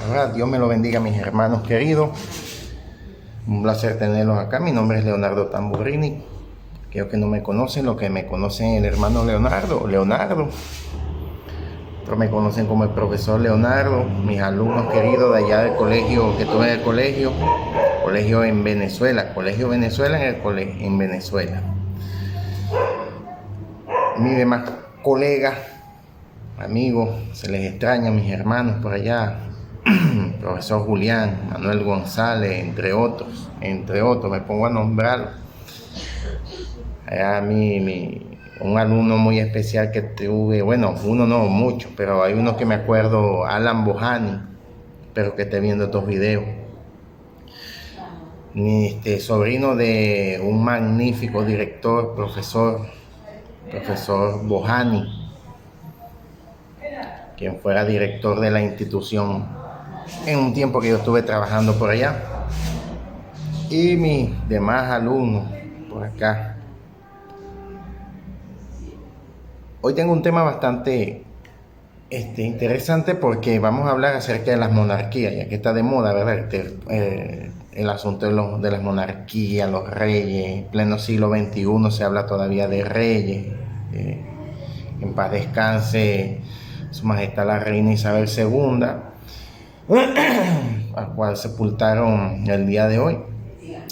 Ahora, Dios me lo bendiga, mis hermanos queridos. Un placer tenerlos acá. Mi nombre es Leonardo Tamburrini. Aquellos que no me conocen, los que me conocen, el hermano Leonardo. Otros me conocen como el profesor Leonardo. Mis alumnos queridos de allá del colegio, que tuve en el colegio en Venezuela. Colegio Venezuela en Venezuela. Mis demás colegas, amigos, se les extraña, mis hermanos por allá. Profesor Julián, Manuel González, entre otros, me pongo a nombrarlo. Allá un alumno muy especial que tuve, bueno, uno no, muchos, pero hay uno que me acuerdo, Alan Bohani, espero que esté viendo estos videos. Sobrino de un magnífico director, profesor Bohani, quien fuera director de la institución en un tiempo que yo estuve trabajando por allá, y mis demás alumnos por acá. Hoy tengo un tema bastante interesante porque vamos a hablar acerca de las monarquías, ya que está de moda, ¿verdad? El asunto de las monarquías, los reyes. En pleno siglo XXI se habla todavía de reyes. En paz descanse Su Majestad la Reina Isabel II, al cual sepultaron el día de hoy.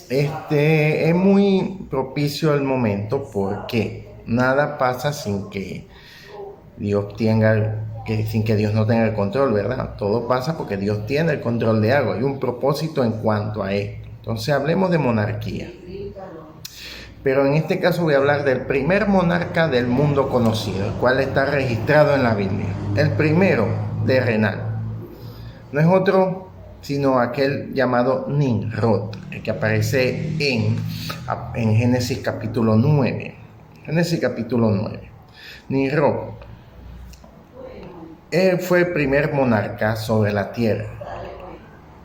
Es muy propicio el momento porque nada pasa sin que Dios no tenga el control, ¿verdad? Todo pasa porque Dios tiene el control de algo. Hay un propósito en cuanto a esto. Entonces hablemos de monarquía. Pero en este caso voy a hablar del primer monarca del mundo conocido, el cual está registrado en la Biblia. El primero, terrenal. No es otro sino aquel llamado Nimrod, el que aparece en Génesis capítulo 9. Nimrod, él fue el primer monarca sobre la tierra,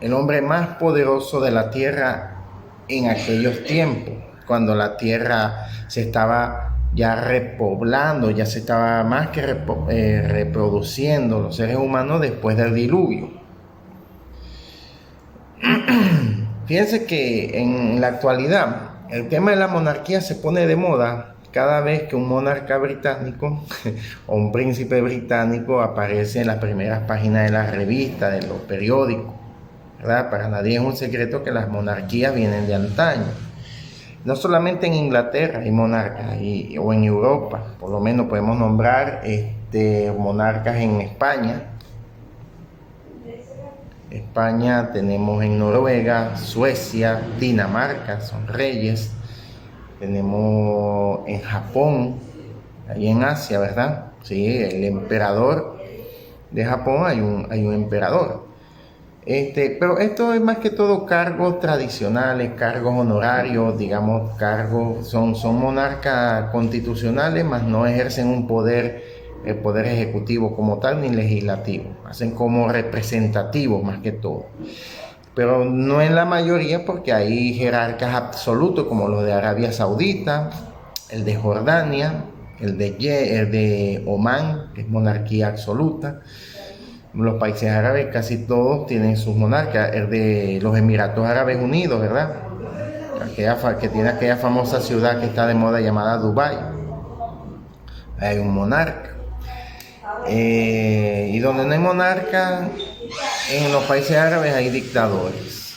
el hombre más poderoso de la tierra en aquellos tiempos, cuando la tierra se estaba ya repoblando, ya se estaba más que reproduciendo los seres humanos después del diluvio. Fíjense que en la actualidad el tema de la monarquía se pone de moda cada vez que un monarca británico o un príncipe británico aparece en las primeras páginas de las revistas, de los periódicos, ¿verdad? Para nadie es un secreto que las monarquías vienen de antaño. No solamente en Inglaterra hay monarcas, o en Europa, por lo menos podemos nombrar monarcas en España. Tenemos en Noruega, Suecia, Dinamarca, son reyes. Tenemos en Japón, ahí en Asia, ¿verdad? Sí, el emperador de Japón, hay un emperador. Pero esto es más que todo cargos tradicionales, cargos honorarios, digamos, son monarcas constitucionales, mas no ejercen el poder ejecutivo como tal, ni legislativo. Hacen como representativos más que todo. Pero no en la mayoría, porque hay jerarcas absolutos como los de Arabia Saudita, el de Jordania, el de Omán, que es monarquía absoluta. Los países árabes casi todos tienen sus monarcas. El de los Emiratos Árabes Unidos, ¿verdad? Que tiene aquella famosa ciudad que está de moda llamada Dubái. Hay un monarca. Y donde no hay monarca, en los países árabes hay dictadores.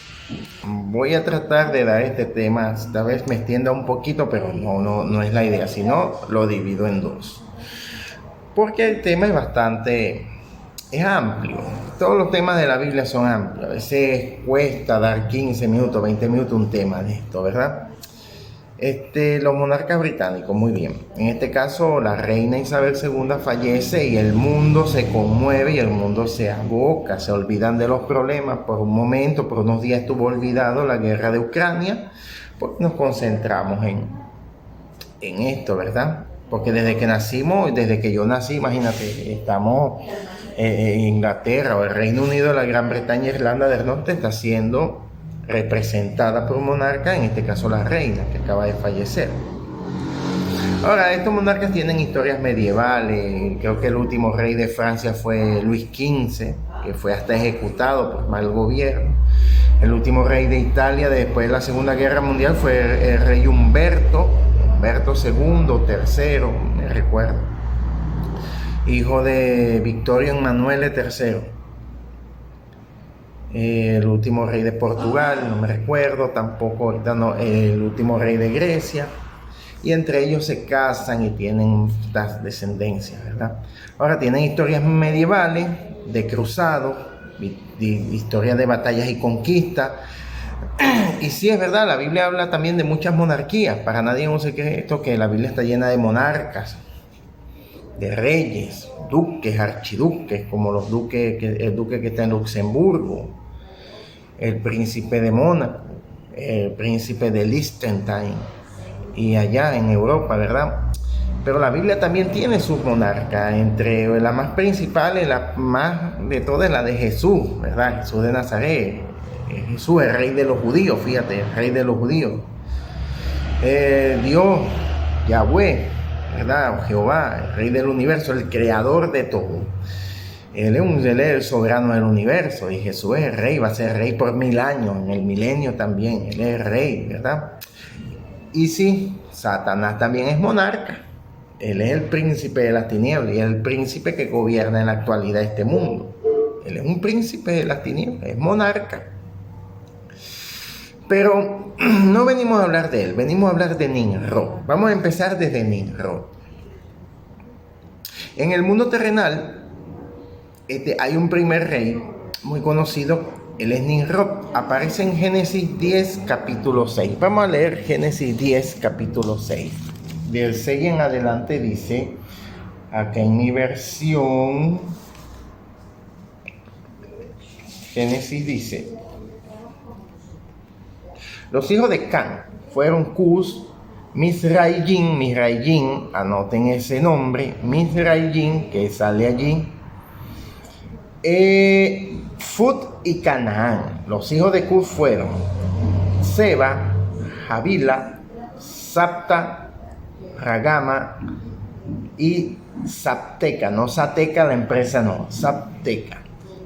Voy a tratar de dar este tema, esta vez me extienda un poquito, pero no es la idea, sino lo divido en dos. Porque el tema es amplio. Todos los temas de la Biblia son amplios. A veces cuesta dar 15 minutos, 20 minutos un tema de esto, ¿verdad? Los monarcas británicos, muy bien. En este caso, la reina Isabel II fallece y el mundo se conmueve y el mundo se aboca, se olvidan de los problemas. Por un momento, por unos días estuvo olvidado la guerra de Ucrania, pues nos concentramos en esto, ¿verdad? Porque desde que yo nací, imagínate, estamos en Inglaterra o el Reino Unido, la Gran Bretaña, Irlanda del Norte está siendo representada por un monarca, en este caso la reina, que acaba de fallecer. Ahora, estos monarcas tienen historias medievales. Creo que el último rey de Francia fue Luis XV, que fue hasta ejecutado por mal gobierno. El último rey de Italia después de la Segunda Guerra Mundial fue el rey Humberto II, tercero, me recuerdo, hijo de Victorio Emanuele III. El último rey de Portugal, no me recuerdo, tampoco, ahorita no, el último rey de Grecia, y entre ellos se casan y tienen estas descendencias, ¿verdad? Ahora tienen historias medievales de cruzados, historias de batallas y conquistas, y sí es verdad, la Biblia habla también de muchas monarquías. Para nadie es un secreto que la Biblia está llena de monarcas, de reyes, duques, archiduques, como los duques, el duque que está en Luxemburgo, el príncipe de Mónaco, el príncipe de Liechtenstein, y allá en Europa, ¿verdad? Pero la Biblia también tiene sus monarcas, entre las más principales, la más de todas, la de Jesús, ¿verdad? Jesús de Nazaret, Jesús, el rey de los judíos, fíjate, el rey de los judíos. Dios, Yahweh, ¿verdad? Jehová, el rey del universo, el creador de todo. Él es el soberano del universo, y Jesús es el rey, va a ser rey por 1000 años, en el milenio también, él es el rey, ¿verdad? Y sí, Satanás también es monarca. Él es el príncipe de las tinieblas y es el príncipe que gobierna en la actualidad este mundo. Él es un príncipe de las tinieblas, es monarca. Pero no venimos a hablar de él, venimos a hablar de Nimrod. Vamos a empezar desde Nimrod. En el mundo terrenal hay un primer rey muy conocido, él es Nimrod. Aparece en Génesis 10, capítulo 6. Vamos a leer Génesis 10, capítulo 6. Del 6 en adelante dice, acá en mi versión, Génesis dice: los hijos de Can fueron Cus, Misraim, anoten ese nombre, Misraim, que sale allí, Fut y Canaán. Los hijos de Cus fueron Seba, Javila, Sapta, Ragama y Sapteca. No Sateca la empresa, no, Sapteca.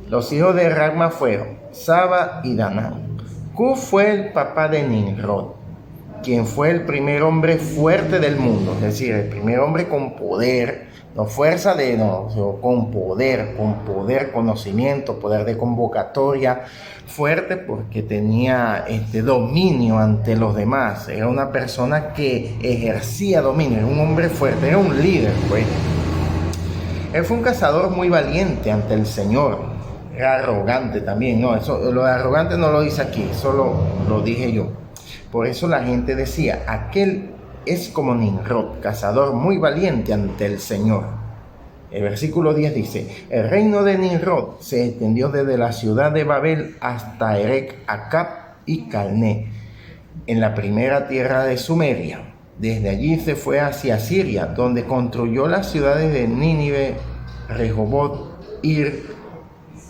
Los hijos de Ragma fueron Saba y Danán. Cus fue el papá de Nimrod, quien fue el primer hombre fuerte del mundo, es decir, el primer hombre con poder, no fuerza de no, con poder, conocimiento, poder de convocatoria, fuerte porque tenía dominio ante los demás. Era una persona que ejercía dominio, era un hombre fuerte, era un líder, pues. Él fue un cazador muy valiente ante el Señor. Era arrogante también, no, eso, lo de arrogante no lo dice aquí, solo lo dije yo. Por eso la gente decía, aquel es como Nimrod, cazador muy valiente ante el Señor. El versículo 10 dice: el reino de Nimrod se extendió desde la ciudad de Babel hasta Erec, Acab y Calné, en la primera tierra de Sumeria. Desde allí se fue hacia Siria, donde construyó las ciudades de Nínive, Rehobot, Ir,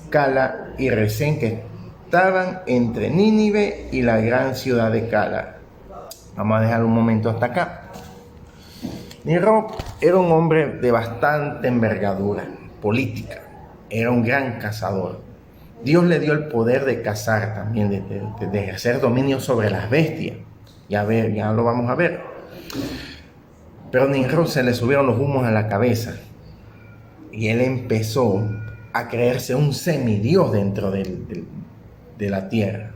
Cala y Resén, que estaban entre Nínive y la gran ciudad de Cala. Vamos a dejar un momento hasta acá. Nimrod era un hombre de bastante envergadura política, era un gran cazador. Dios le dio el poder de cazar también, de ejercer dominio sobre las bestias. Ya lo vamos a ver. Pero a Nimrod se le subieron los humos a la cabeza y él empezó a creerse un semidios dentro de la tierra.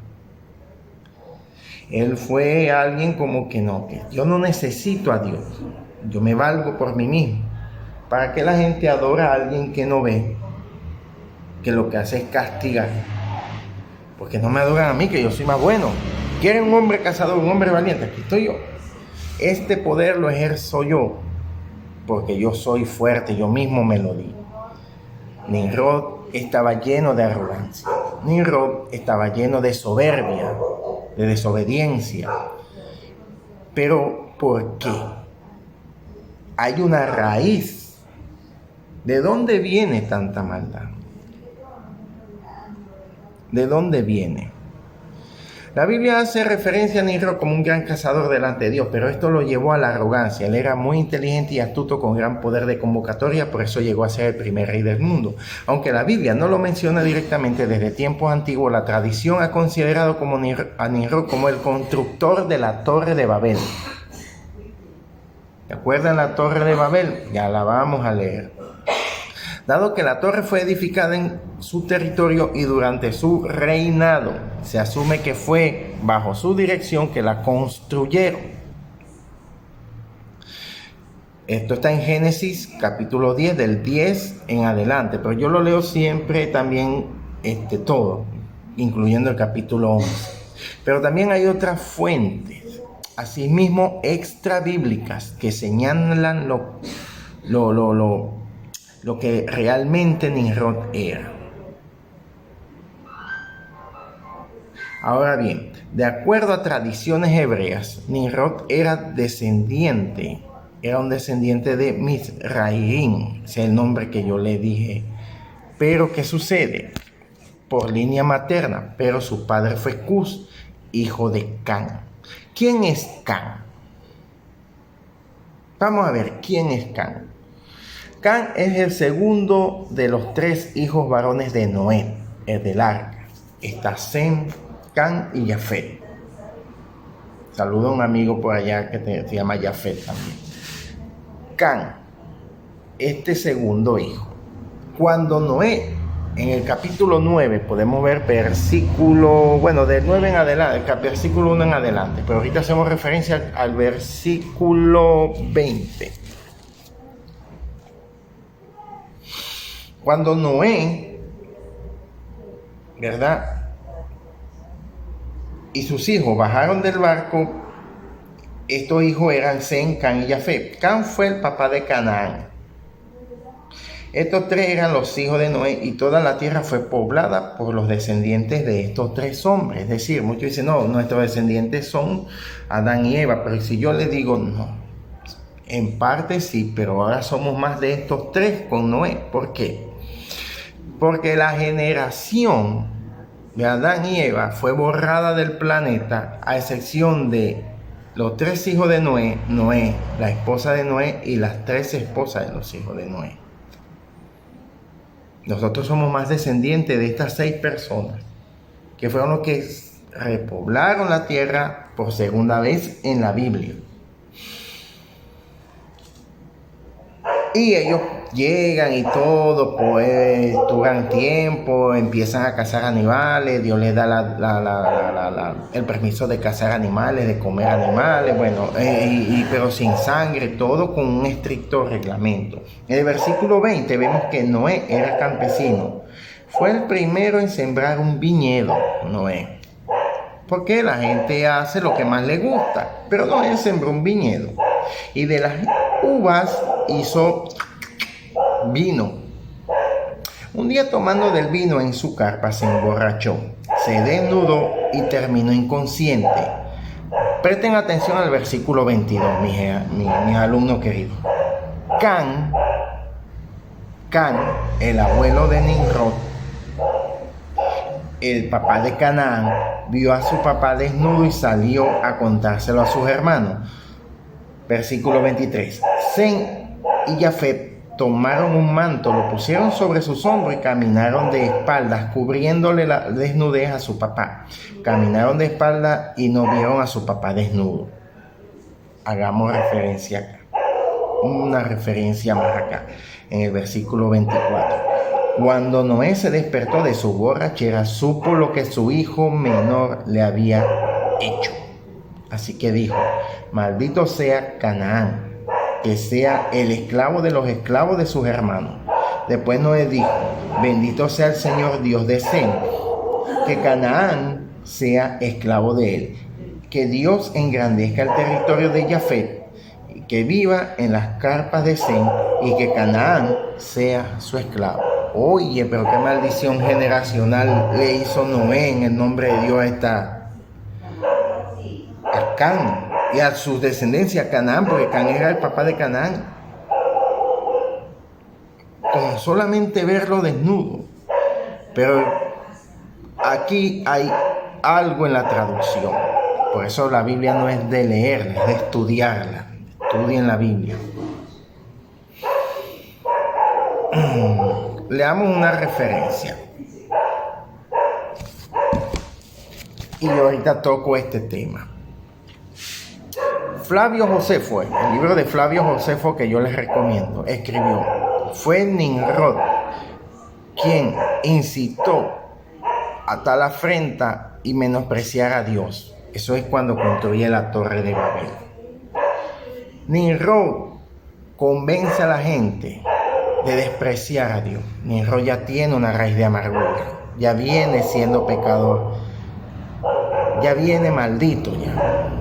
Él fue alguien como que no, que yo no necesito a Dios, yo me valgo por mí mismo. ¿Para qué la gente adora a alguien que no ve, que lo que hace es castigar? Porque no me adoran a mí, que yo soy más bueno. ¿Quieren un hombre cazador, un hombre valiente? Aquí estoy yo. Este poder lo ejerzo yo, porque yo soy fuerte, yo mismo me lo di. Nimrod estaba lleno de arrogancia. Nimrod estaba lleno de soberbia, de desobediencia. Pero ¿por qué? Hay una raíz. ¿De dónde viene tanta maldad? ¿De dónde viene? La Biblia hace referencia a Nimrod como un gran cazador delante de Dios, pero esto lo llevó a la arrogancia. Él era muy inteligente y astuto con gran poder de convocatoria, por eso llegó a ser el primer rey del mundo. Aunque la Biblia no lo menciona directamente, desde tiempos antiguos la tradición ha considerado a Nimrod como el constructor de la Torre de Babel. ¿Se acuerdan la Torre de Babel? Ya la vamos a leer. Dado que la torre fue edificada en su territorio y durante su reinado, se asume que fue bajo su dirección que la construyeron. Esto está en Génesis capítulo 10, del 10 en adelante, pero yo lo leo siempre también todo, incluyendo el capítulo 11. Pero también hay otras fuentes, asimismo extra bíblicas, que señalan lo que realmente Nimrod era. Ahora bien, de acuerdo a tradiciones hebreas, Nimrod era un descendiente de Mizraim, ese es el nombre que yo le dije. Pero ¿qué sucede? Por línea materna, pero su padre fue Cus, hijo de Can. ¿Quién es Can? Vamos a ver, ¿quién es Can? Can es el segundo de los 3 hijos varones de Noé, el del arca. Está Sem, Can y Jafet. Saludo a un amigo por allá que se llama Jafet también. Can, este segundo hijo. Cuando Noé, en el capítulo 9, podemos ver versículo, del 9 en adelante, el versículo 1 en adelante, pero ahorita hacemos referencia al versículo 20. Cuando Noé, ¿verdad?, y sus hijos bajaron del barco, estos hijos eran Sem, Can y Jafet. Can fue el papá de Canaán. Estos 3 eran los hijos de Noé y toda la tierra fue poblada por los descendientes de estos 3 hombres. Es decir, muchos dicen, no, nuestros descendientes son Adán y Eva, pero si yo les digo, no, en parte sí, pero ahora somos más de estos 3 con Noé. ¿Por qué? Porque la generación de Adán y Eva fue borrada del planeta, a excepción de los 3 hijos de Noé, la esposa de Noé y las 3 esposas de los hijos de Noé. Nosotros somos más descendientes de estas 6 personas, que fueron los que repoblaron la tierra por segunda vez en la Biblia. Y ellos llegan y todo, pues duran tiempo, empiezan a cazar animales, Dios les da el permiso de cazar animales, de comer animales, pero sin sangre, todo con un estricto reglamento. En el versículo 20 vemos que Noé era campesino. Fue el primero en sembrar un viñedo, Noé. Porque la gente hace lo que más le gusta, pero Noé sembró un viñedo. Y de las uvas hizo vino. Un día, tomando del vino en su carpa, se emborrachó, se desnudó y terminó inconsciente. Presten atención al versículo 22, mis alumnos queridos. Can, el abuelo de Nimrod, el papá de Canaán, vio a su papá desnudo y salió a contárselo a sus hermanos. Versículo 23. Sem y Jafet tomaron un manto, lo pusieron sobre sus hombros y caminaron de espaldas, cubriéndole la desnudez a su papá. Caminaron de espaldas y no vieron a su papá desnudo. Hagamos referencia acá. Una referencia más acá, en el versículo 24. Cuando Noé se despertó de su borrachera, supo lo que su hijo menor le había hecho. Así que dijo: maldito sea Canaán, que sea el esclavo de los esclavos de sus hermanos. Después Noé dijo: bendito sea el Señor Dios de Sem, que Canaán sea esclavo de él. Que Dios engrandezca el territorio de Jafet, y que viva en las carpas de Sem, y que Canaán sea su esclavo. Oye, pero qué maldición generacional le hizo Noé en el nombre de Dios a Can y a su descendencia, Canaán, porque Can era el papá de Canaán. Con solamente verlo desnudo. Pero aquí hay algo en la traducción. Por eso la Biblia no es de leerla, es de estudiarla. Estudien la Biblia. Leamos una referencia. Y ahorita toco este tema. Flavio Josefo, el libro de Flavio Josefo que yo les recomiendo, escribió: fue Nimrod quien incitó a tal afrenta y menospreciar a Dios. Eso es cuando construye la torre de Babel. Nimrod convence a la gente de despreciar a Dios. Nimrod ya tiene una raíz de amargura, ya viene siendo pecador, ya viene maldito ya.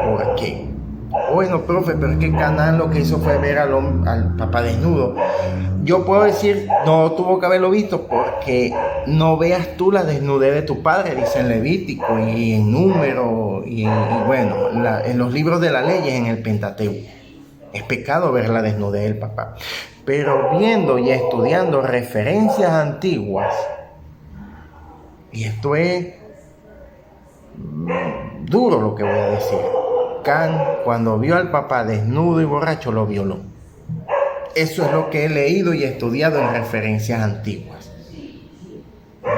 ¿Por qué? Bueno, profe, pero es que Canaán lo que hizo fue ver al papá desnudo. Yo puedo decir, no tuvo que haberlo visto porque no veas tú la desnudez de tu padre, dice en Levítico y en Número y bueno, en los libros de la ley, en el Pentateuco. Es pecado ver la desnudez del papá. Pero viendo y estudiando referencias antiguas, y esto es duro lo que voy a decir, Can, cuando vio al papá desnudo y borracho, lo violó. Eso es lo que he leído y estudiado en referencias antiguas.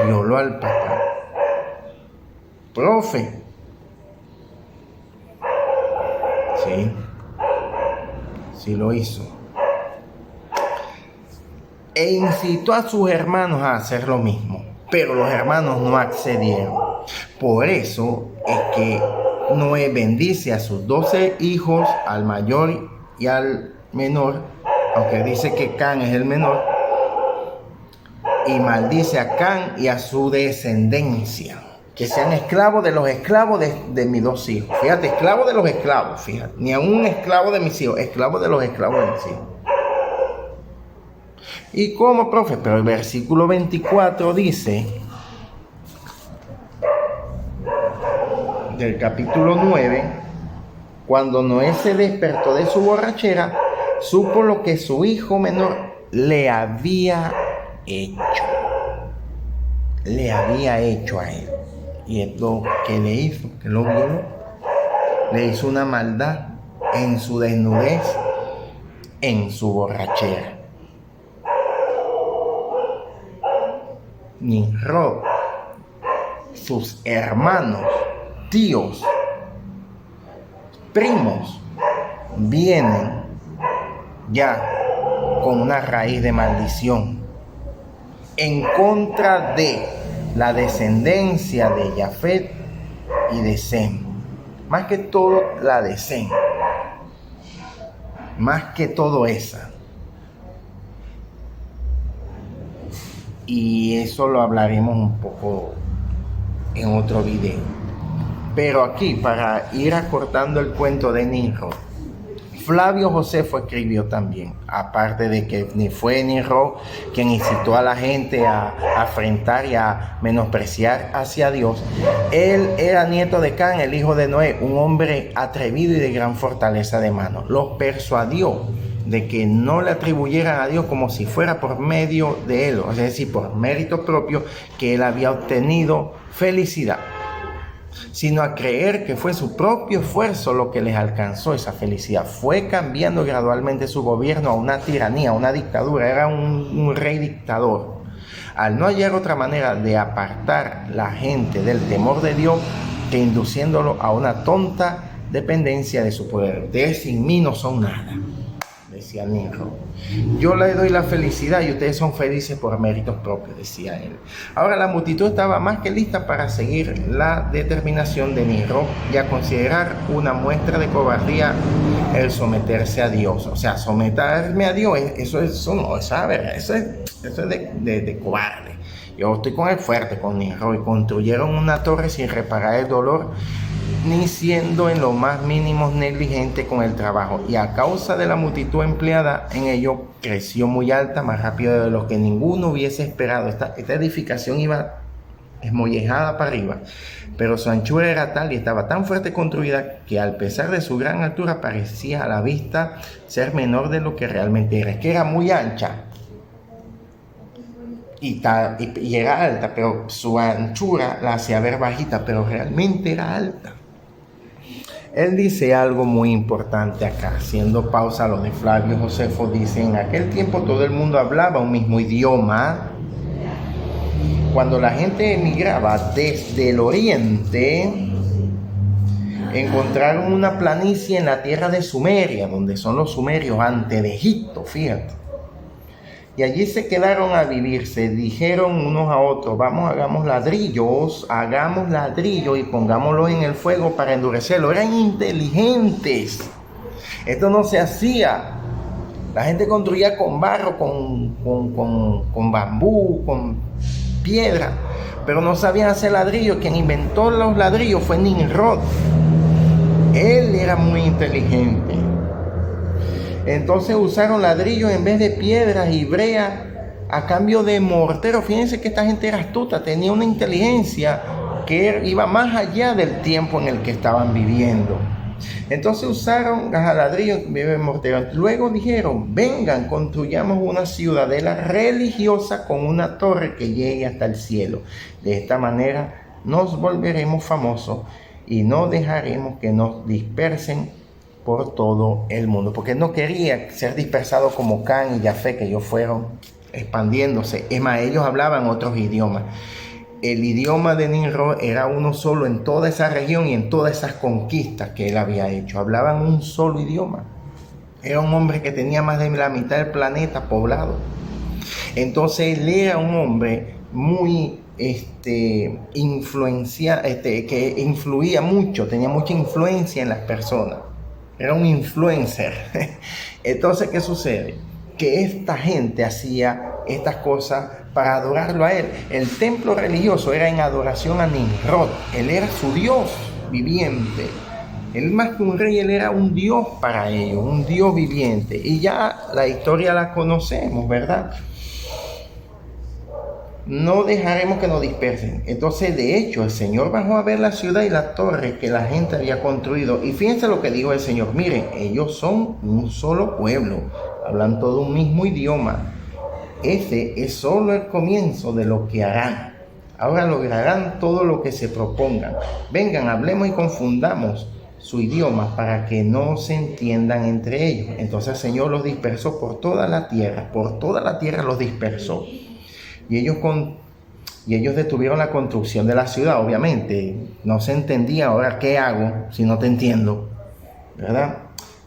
Violó al papá. Profe. Sí lo hizo. E incitó a sus hermanos a hacer lo mismo, pero los hermanos no accedieron. Por eso es que Noé bendice a sus 12 hijos, al mayor y al menor, aunque dice que Can es el menor, y maldice a Can y a su descendencia, que sean esclavos de los esclavos de mis 2 hijos. Fíjate, esclavos de los esclavos, fíjate, ni a un esclavo de mis hijos, esclavos de los esclavos de mis hijos. ¿Y cómo, profe? Pero el versículo 24 dice, del capítulo 9, cuando Noé se despertó de su borrachera, supo lo que su hijo menor le había hecho. Le había hecho a él. Y es lo que le hizo, que lo violó. Le hizo una maldad en su desnudez, en su borrachera. Nimrod, sus hermanos, tíos, primos, vienen ya con una raíz de maldición en contra de la descendencia de Jafet y de Sem. Más que todo la de Sem. Más que todo esa. Y eso lo hablaremos un poco en otro video. Pero aquí, para ir acortando el cuento de Nimrod, Flavio Josefo escribió también, aparte de que fue Nimrod quien incitó a la gente a afrentar y a menospreciar hacia Dios, él era nieto de Can, el hijo de Noé, un hombre atrevido y de gran fortaleza de mano. Los persuadió de que no le atribuyeran a Dios como si fuera por medio de él, es decir, por mérito propio, que él había obtenido felicidad, sino a creer que fue su propio esfuerzo lo que les alcanzó esa felicidad. Fue cambiando gradualmente su gobierno a una tiranía, a una dictadura. Era un rey dictador. Al no hallar otra manera de apartar la gente del temor de Dios que induciéndolo a una tonta dependencia de su poder. Ustedes sin mí no son nada, decía Nimrod. Yo le doy la felicidad y ustedes son felices por méritos propios, decía él. Ahora la multitud estaba más que lista para seguir la determinación de Nimrod y a considerar una muestra de cobardía el someterse a Dios. O sea, someterme a Dios, eso no es saber, eso es de cobarde. Yo estoy con el fuerte, con Nimrod, y construyeron una torre sin reparar el dolor ni siendo en lo más mínimo negligente con el trabajo, y a causa de la multitud empleada en ello creció muy alta, más rápido de lo que ninguno hubiese esperado. Esta edificación iba esmollejada para arriba, pero su anchura era tal y estaba tan fuerte construida que a pesar de su gran altura parecía a la vista ser menor de lo que realmente era. Es que era muy ancha y era alta, pero su anchura la hacía ver bajita, pero realmente era alta. Él dice algo muy importante acá, haciendo pausa a lo de Flavio Josefo, dice: en aquel tiempo todo el mundo hablaba un mismo idioma. Cuando la gente emigraba desde el oriente, encontraron una planicie en la tierra de Sumeria, donde son los sumerios antes de Egipto, fíjate. Y allí se quedaron a vivir, se dijeron unos a otros: vamos, hagamos ladrillos y pongámoslos en el fuego para endurecerlo. Eran inteligentes. Esto no se hacía. La gente construía con barro, con bambú, con piedra, pero no sabían hacer ladrillos. Quien inventó los ladrillos fue Nimrod. Él era muy inteligente. Entonces usaron ladrillos en vez de piedras y brea a cambio de mortero. Fíjense que esta gente era astuta, tenía una inteligencia que iba más allá del tiempo en el que estaban viviendo. Entonces usaron ladrillos en mortero. Luego dijeron: vengan, construyamos una ciudadela religiosa con una torre que llegue hasta el cielo. De esta manera nos volveremos famosos y no dejaremos que nos dispersen por todo el mundo, porque no quería ser dispersado como Can y Jafet, que ellos fueron expandiéndose. Es más, ellos hablaban otros idiomas. El idioma de Nimrod era uno solo en toda esa región y en todas esas conquistas que él había hecho. Hablaban un solo idioma. Era un hombre que tenía más de la mitad del planeta poblado. Entonces él era un hombre muy que influía mucho, tenía mucha influencia en las personas. Era un influencer. Entonces, ¿qué sucede? Que esta gente hacía estas cosas para adorarlo a él. El templo religioso era en adoración a Nimrod. Él era su dios viviente. Él, más que un rey, él era un dios para ellos, un dios viviente. Y ya la historia la conocemos, ¿verdad? No dejaremos que nos dispersen. Entonces, de hecho, el Señor bajó a ver la ciudad y la torre que la gente había construido. Y fíjense lo que dijo el Señor: miren, ellos son un solo pueblo, hablan todo un mismo idioma. Ese es solo el comienzo de lo que harán. Ahora lograrán todo lo que se propongan. Vengan, hablemos y confundamos su idioma para que no se entiendan entre ellos. Entonces el Señor los dispersó por toda la tierra los dispersó. Y ellos detuvieron la construcción de la ciudad. Obviamente no se entendía. Ahora, ¿qué hago si no te entiendo? ¿Verdad?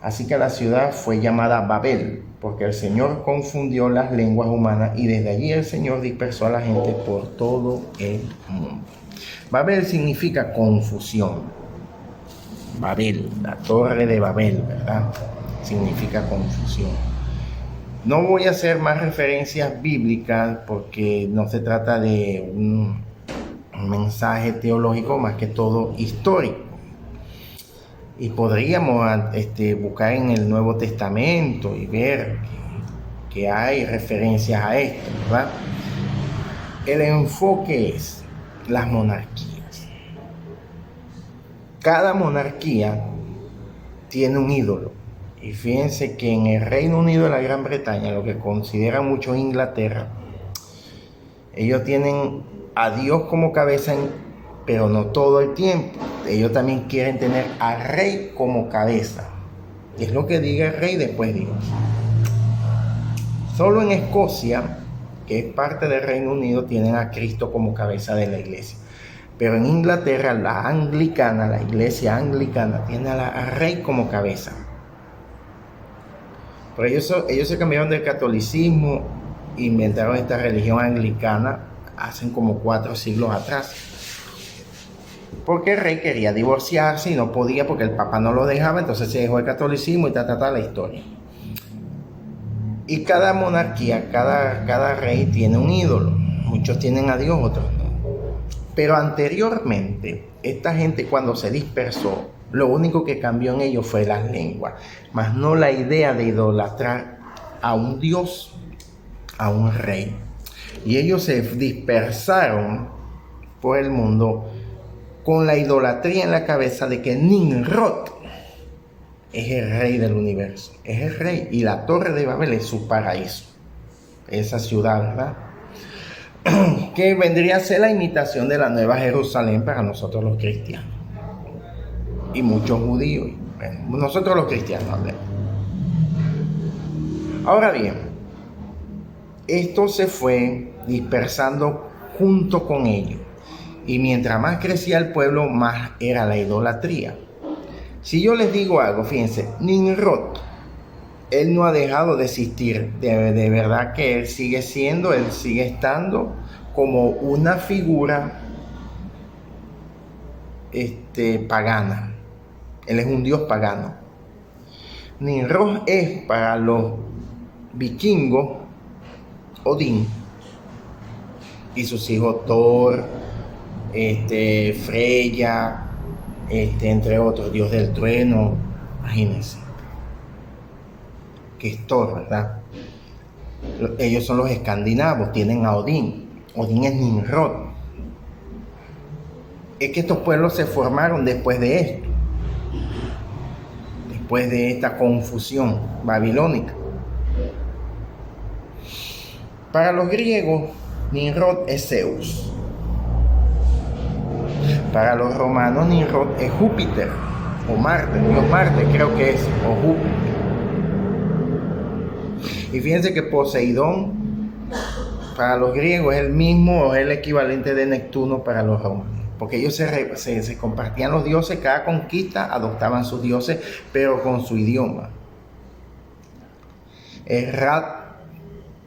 Así que la ciudad fue llamada Babel, porque el Señor confundió las lenguas humanas, y desde allí el Señor dispersó a la gente por todo el mundo. Babel significa confusión. Babel, la torre de Babel, ¿verdad? Significa confusión. No voy a hacer más referencias bíblicas porque no se trata de un mensaje teológico, más que todo histórico. Y podríamos buscar en el Nuevo Testamento y ver que hay referencias a esto, ¿verdad? El enfoque es las monarquías. Cada monarquía tiene un ídolo. Y fíjense que en el Reino Unido de la Gran Bretaña, lo que consideran muchos Inglaterra, ellos tienen a Dios como cabeza, pero no todo el tiempo. Ellos también quieren tener al rey como cabeza. Es lo que diga el rey, después Dios. Solo en Escocia, que es parte del Reino Unido, tienen a Cristo como cabeza de la iglesia. Pero en Inglaterra, la iglesia anglicana, tiene al rey como cabeza. Pero ellos se cambiaron del catolicismo e inventaron esta religión anglicana hace como 4 siglos atrás. Porque el rey quería divorciarse y no podía porque el papa no lo dejaba, entonces se dejó el catolicismo y la historia. Y cada monarquía, cada rey tiene un ídolo. Muchos tienen a Dios, otros no. Pero anteriormente, esta gente, cuando se dispersó, lo único que cambió en ellos fue las lenguas, más no la idea de idolatrar a un dios, a un rey. Y ellos se dispersaron por el mundo con la idolatría en la cabeza de que Nimrod es el rey del universo, es el rey, y la torre de Babel es su paraíso, esa ciudad, ¿verdad? que vendría a ser la imitación de la Nueva Jerusalén para nosotros los cristianos y muchos judíos. Bueno, nosotros los cristianos hablemos. Ahora bien, esto se fue dispersando junto con ellos, y mientras más crecía el pueblo, más era la idolatría. Si yo les digo algo, fíjense, Nimrod, él no ha dejado de existir, de verdad que él sigue estando como una figura pagana. Él es un dios pagano. Nimrod es para los vikingos Odín y sus hijos Thor, Freya, entre otros, dios del trueno. Imagínense que es Thor, ¿verdad? Ellos son los escandinavos, tienen a Odín. Odín es Nimrod. Es que estos pueblos se formaron después de esto, después de esta confusión babilónica. Para los griegos, Nimrod es Zeus. Para los romanos, Nimrod es Júpiter o Marte, Dios Marte creo que es, o Júpiter. Y fíjense que Poseidón para los griegos es el mismo o es el equivalente de Neptuno para los romanos, porque ellos se compartían los dioses. Cada conquista adoptaban sus dioses, pero con su idioma. Es Ra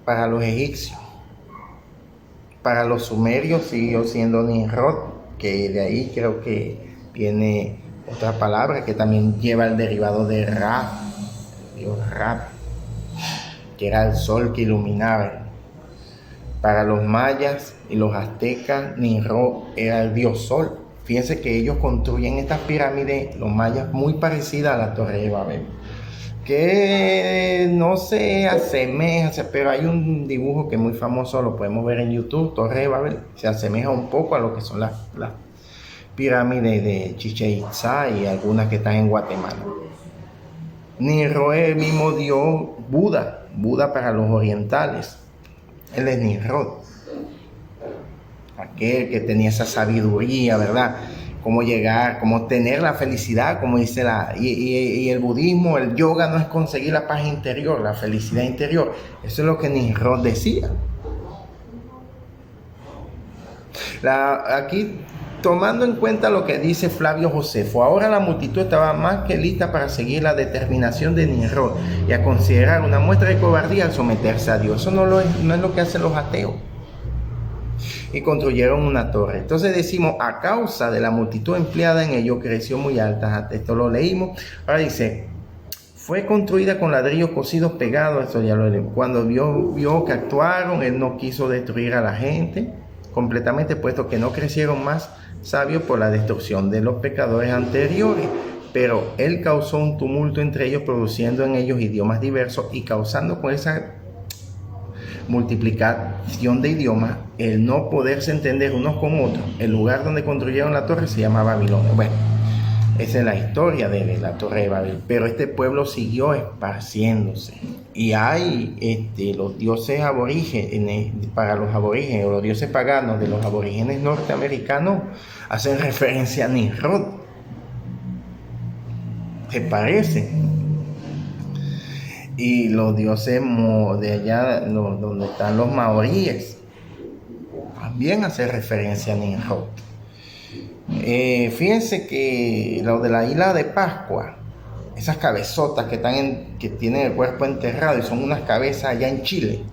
para los egipcios. Para los sumerios siguió siendo Nimrod, que de ahí creo que viene otra palabra que también lleva el derivado de Ra, Dios Ra, que era el sol que iluminaba. Para los mayas y los aztecas, Nimrod era el dios sol. Fíjense que ellos construyen estas pirámides, los mayas, muy parecidas a la Torre de Babel, que no se asemeja, pero hay un dibujo que es muy famoso, lo podemos ver en YouTube, Torre de Babel, se asemeja un poco a lo que son las pirámides de Chichén Itzá y algunas que están en Guatemala. Nimrod es el mismo dios Buda para los orientales. Él es Nimrod, aquel que tenía esa sabiduría, ¿verdad? Cómo llegar, cómo tener la felicidad, como dice y el budismo, el yoga no es conseguir la paz interior, la felicidad interior. Eso es lo que Nimrod decía. Aquí, tomando en cuenta lo que dice Flavio Josefo, ahora la multitud estaba más que lista para seguir la determinación de Nimrod y a considerar una muestra de cobardía al someterse a Dios. Eso no es lo que hacen los ateos. Y construyeron una torre. Entonces decimos, a causa de la multitud empleada en ello, creció muy alta. Esto lo leímos. Ahora dice, fue construida con ladrillos cosidos pegados. Esto ya lo leímos. Cuando vio que actuaron, él no quiso destruir a la gente completamente, puesto que no crecieron más sabios por la destrucción de los pecadores anteriores. Pero él causó un tumulto entre ellos, produciendo en ellos idiomas diversos y causando con esa multiplicación de idiomas el no poderse entender unos con otros. El lugar donde construyeron la torre se llama Babilonia. Bueno, esa es la historia de la Torre de Babel. Pero este pueblo siguió esparciéndose. Y hay los dioses aborígenes, para los aborígenes, o los dioses paganos de los aborígenes norteamericanos, hacen referencia a Nimrod. ¿Te parece? Y los dioses de allá, donde están los maoríes, también hacen referencia a Nimrod. Fíjense que lo de la isla de Pascua, esas cabezotas que tienen el cuerpo enterrado y son unas cabezas allá en Chile,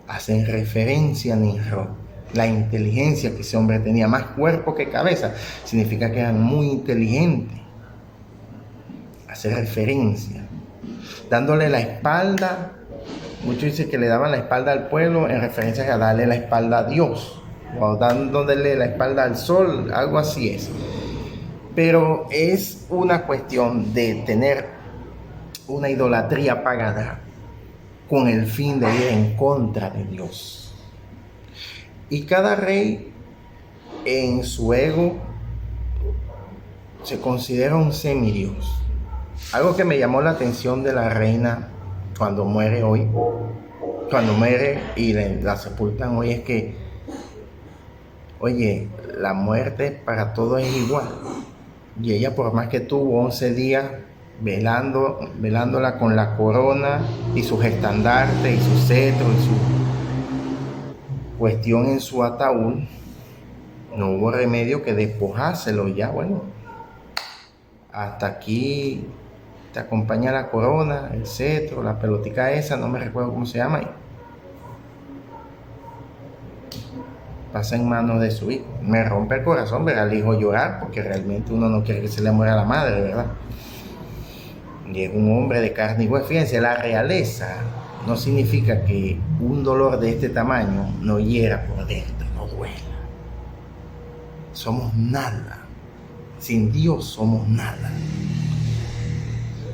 hacen referencia a Nimrod. La inteligencia que ese hombre tenía, más cuerpo que cabeza, significa que era muy inteligente. Hace referencia, dándole la espalda. Muchos dicen que le daban la espalda al pueblo en referencia a darle la espalda a Dios, o dándole la espalda al sol, algo así es. Pero es una cuestión de tener una idolatría pagana con el fin de ir en contra de Dios. Y cada rey en su ego se considera un semidios. Algo que me llamó la atención de la reina cuando muere y la sepultan hoy, es que Oye, la muerte para todos es igual. Y ella, por más que tuvo 11 días velándola con la corona y sus estandartes y su cetro y su cuestión en su ataúd, no hubo remedio que despojárselo. Ya, bueno, hasta aquí te acompaña la corona, el cetro, la pelotica esa, no me recuerdo cómo se llama, y pasa en manos de su hijo. Me rompe el corazón ver al hijo llorar, porque realmente uno no quiere que se le muera la madre, ¿verdad? Y es un hombre de carne y hueso. Fíjense, la realeza no significa que un dolor de este tamaño no hiera por dentro, no duela. Somos nada. Sin Dios somos nada.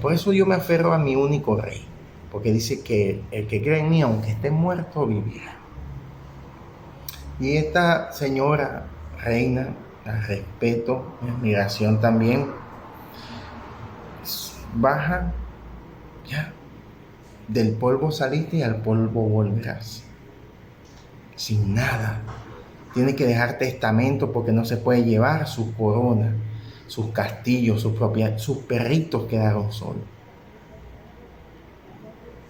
Por eso yo me aferro a mi único rey, porque dice que el que cree en mí, aunque esté muerto, vivirá. Y esta señora reina, la respeto, mi admiración también, baja, ya, del polvo saliste y al polvo volverás. Sin nada. Tiene que dejar testamento porque no se puede llevar su corona, sus castillos, sus propiedades. Sus perritos quedaron solos.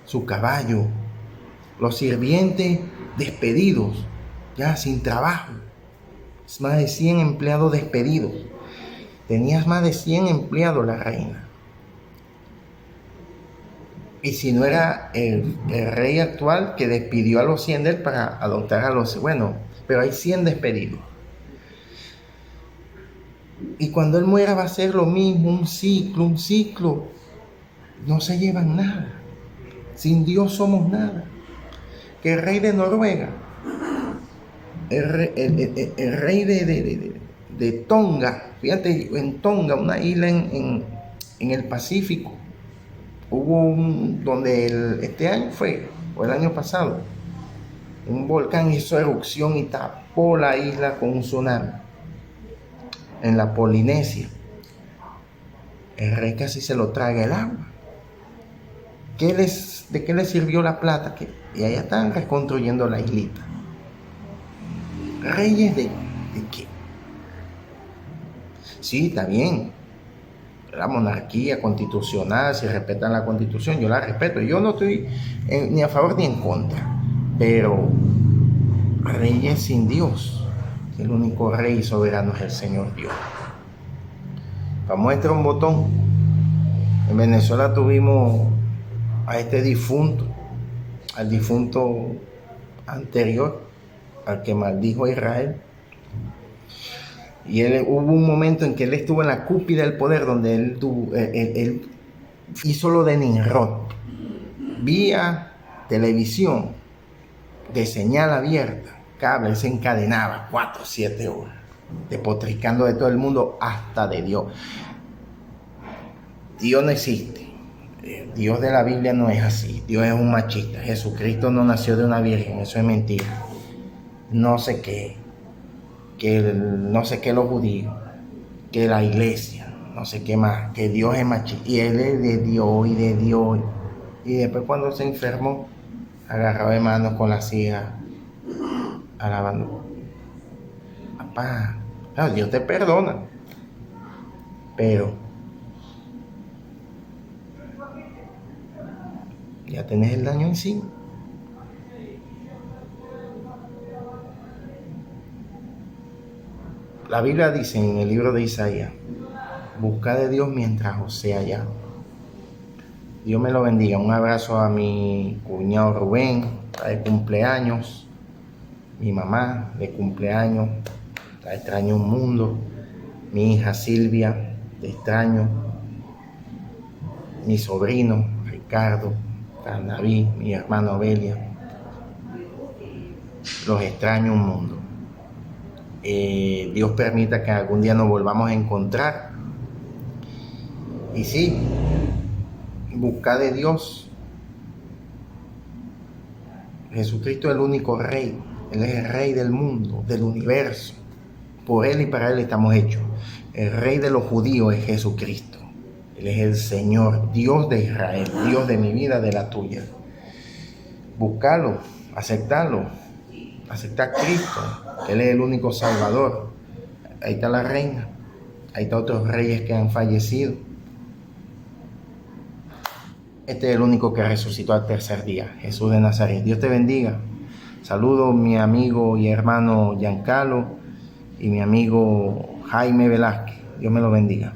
Su caballo. Los sirvientes despedidos, ya sin trabajo. Más de 100 empleados despedidos. Tenías más de 100 empleados la reina. Y si no era el rey actual que despidió a los 100 de él para adoptar a los... Bueno, pero hay 100 despedidos. Y cuando él muera va a ser lo mismo, un ciclo. No se llevan nada. Sin Dios somos nada. Que el rey de Noruega, el rey de Tonga, fíjate, en Tonga, una isla en el Pacífico, hubo donde este año fue, o el año pasado, un volcán hizo erupción y tapó la isla con un tsunami. En la Polinesia, el rey casi se lo traga el agua. ¿De qué les sirvió la plata? Y allá están reconstruyendo la islita. ¿Reyes de qué? Sí, está bien. La monarquía constitucional, si respetan la constitución, yo la respeto. Yo no estoy ni a favor ni en contra. Pero reyes sin Dios. El único rey soberano es el Señor Dios. Para muestra un botón. En Venezuela tuvimos a este difunto, al difunto anterior, al que maldijo a Israel. Y hubo un momento en que él estuvo en la cúspide del poder, donde él hizo lo de Nimrod. Vía televisión, de señal abierta, cable, él se encadenaba 4 o 7 horas, despotricando de todo el mundo, hasta de Dios. Dios no existe. Dios de la Biblia no es así. Dios es un machista. Jesucristo no nació de una virgen, eso es mentira. No sé qué. No sé qué los judíos, que la iglesia, no sé qué más, que Dios es machista. Y él es de Dios y de Dios. Y después cuando se enfermó, agarraba de manos con la silla, alabando. Papá, no, Dios te perdona. Pero ya tenés el daño encima. La Biblia dice en el libro de Isaías: buscad de Dios mientras os sea hallado. Dios me lo bendiga. Un abrazo a mi cuñado Rubén, está de cumpleaños. Mi mamá de cumpleaños, la extraño un mundo. Mi hija Silvia, te extraño. Mi sobrino Ricardo, David, mi hermano Belia, los extraño un mundo. Dios permita que algún día nos volvamos a encontrar. Y sí, buscad de Dios. Jesucristo es el único rey. Él es el rey del mundo, del universo. Por Él y para Él estamos hechos. El rey de los judíos es Jesucristo. Él es el Señor, Dios de Israel, Dios de mi vida, de la tuya. Búscalo, aceptalo. acepta a Cristo. Él es el único Salvador. Ahí está la reina. Ahí están otros reyes que han fallecido. Este es el único que resucitó al tercer día, Jesús de Nazaret. Dios te bendiga. Saludo mi amigo y hermano Giancarlo y mi amigo Jaime Velázquez. Dios me lo bendiga.